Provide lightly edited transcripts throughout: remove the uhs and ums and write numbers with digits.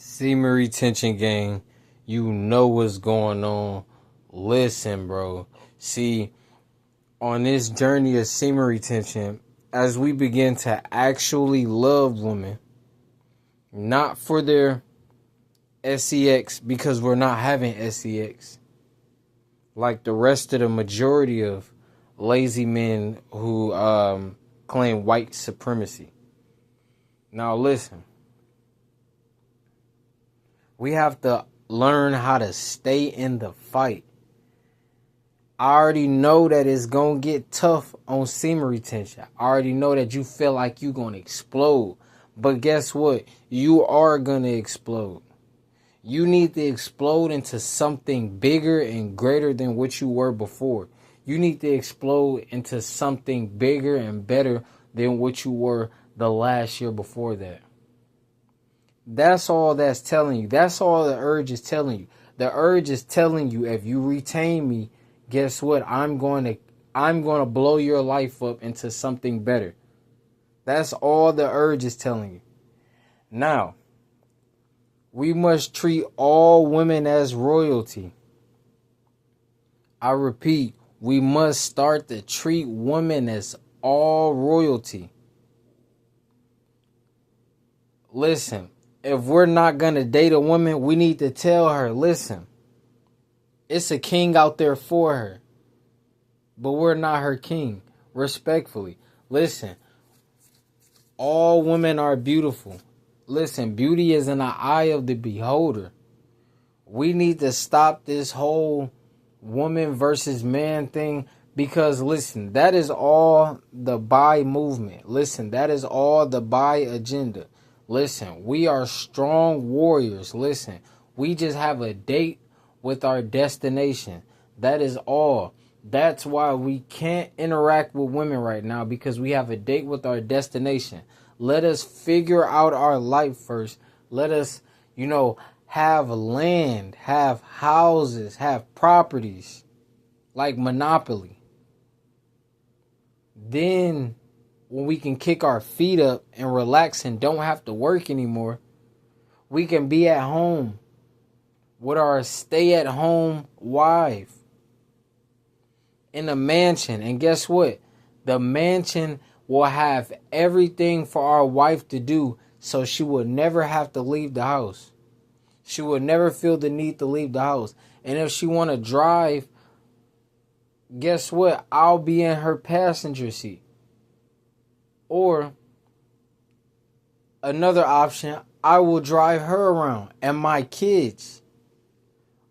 Semen retention gang, you know what's going on. Listen, bro. See, on this journey of semen retention, as we begin to actually love women, not for their sex, because we're not having sex, like the rest of the majority of lazy men who claim white supremacy. Now listen. We have to learn how to stay in the fight. I already know that it's going to get tough on semen retention. I already know that you feel like you're going to explode. But guess what? You are going to explode. You need to explode into something bigger and greater than what you were before. You need to explode into something bigger and better than what you were the last year before that. That's all that's telling you. That's all the urge is telling you. The urge is telling you, if you retain me, guess what? I'm going to blow your life up into something better. That's all the urge is telling you. Now, we must treat all women as royalty. I repeat, we must start to treat women as all royalty. Listen. If we're not going to date a woman, we need to tell her, listen, it's a king out there for her, but we're not her king. Respectfully. Listen, all women are beautiful. Listen, beauty is in the eye of the beholder. We need to stop this whole woman versus man thing, because listen, that is all the buy movement. Listen, that is all the buy agenda. Listen, we are strong warriors. Listen, we just have a date with our destination. That is all. That's why we can't interact with women right now, because we have a date with our destination. Let us figure out our life first. Let us, have land, have houses, have properties like Monopoly. Then when we can kick our feet up and relax and don't have to work anymore, we can be at home with our stay-at-home wife in a mansion. And guess what? The mansion will have everything for our wife to do, so she will never have to leave the house. She will never feel the need to leave the house. And if she want to drive, guess what? I'll be in her passenger seat. Or another option, I will drive her around and my kids.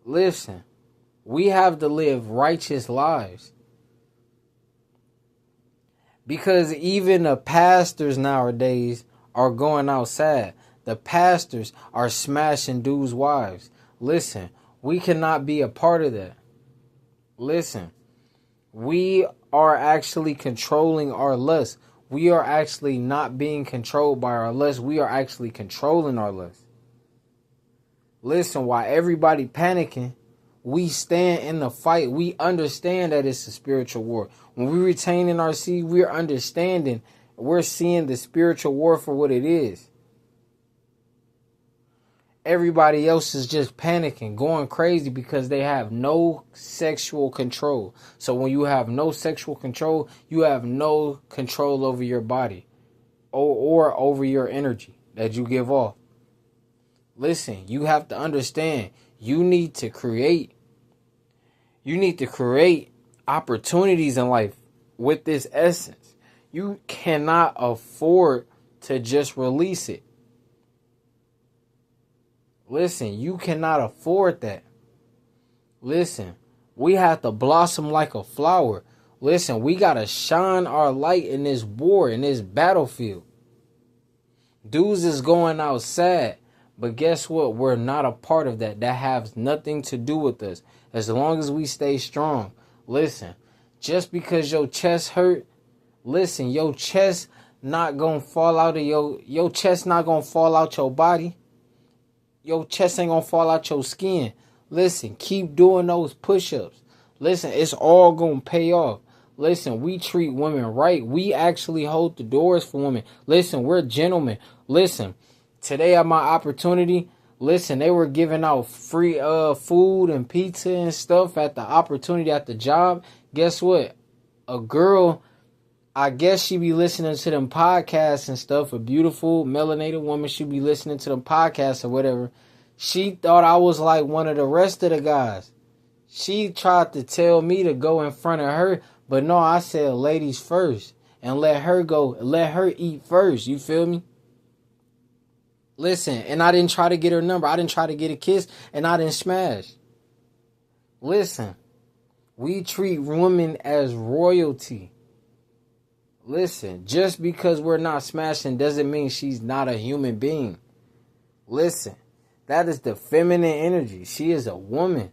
Listen, we have to live righteous lives. Because even the pastors nowadays are going outside. The pastors are smashing dudes' wives. Listen, we cannot be a part of that. Listen, we are actually controlling our lust. We are actually not being controlled by our lust. We are actually controlling our lust. Listen, while everybody panicking, we stand in the fight. We understand that it's a spiritual war. When we retain in our seed, we're understanding. We're seeing the spiritual war for what it is. Everybody else is just panicking, going crazy because they have no sexual control. So when you have no sexual control, you have no control over your body or over your energy that you give off. Listen, you have to understand, you need to create opportunities in life with this essence. You cannot afford to just release it. Listen, you cannot afford that. Listen, we have to blossom like a flower. Listen, we got to shine our light in this war, in this battlefield. Dudes is going outside, but guess what? We're not a part of that. That has nothing to do with us. As long as we stay strong. Listen, just because your chest hurt, listen, your chest not going to fall out of your chest not going to fall out your body. Your chest ain't gonna fall out your skin. Listen, keep doing those push-ups. Listen, it's all gonna pay off. Listen, we treat women right. We actually hold the doors for women. Listen, we're gentlemen. Listen, today at my opportunity, Listen, they were giving out free food and pizza and stuff at the opportunity at the job. Guess what? A girl, I guess she be listening to them podcasts and stuff. A beautiful melanated woman, she be listening to them podcasts or whatever. She thought I was like one of the rest of the guys. She tried to tell me to go in front of her, but no, I said ladies first and let her go, let her eat first. You feel me? Listen, and I didn't try to get her number. I didn't try to get a kiss, and I didn't smash. Listen, we treat women as royalty. Listen, just because we're not smashing doesn't mean she's not a human being. Listen, that is the feminine energy. She is a woman.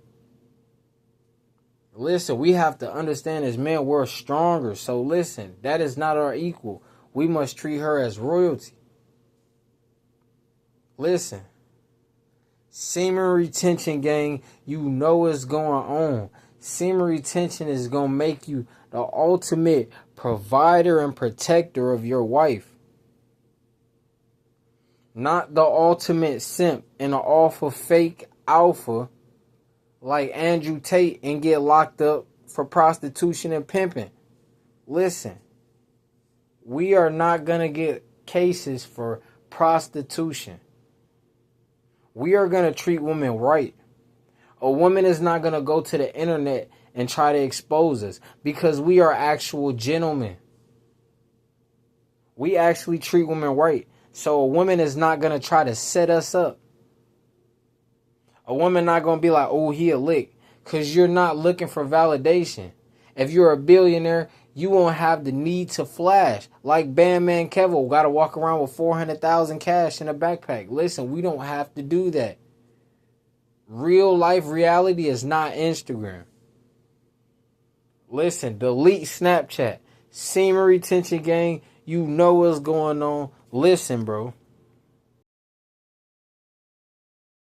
Listen, we have to understand as men, we're stronger. So listen, that is not our equal. We must treat her as royalty. Listen, semen retention, gang, you know what's going on. Semen retention is going to make you the ultimate provider and protector of your wife. Not the ultimate simp and an awful fake alpha like Andrew Tate and get locked up for prostitution and pimping. Listen, we are not going to get cases for prostitution. We are going to treat women right. A woman is not going to go to the internet and try to expose us because we are actual gentlemen. We actually treat women right. So a woman is not going to try to set us up. A woman not going to be like, oh, he a lick. Because you're not looking for validation. If you're a billionaire, you won't have the need to flash. Like Bandman Kevo, got to walk around with 400,000 cash in a backpack. Listen, we don't have to do that. Real life reality is not Instagram. Listen, delete Snapchat. Semen retention gang, you know what's going on. Listen, bro.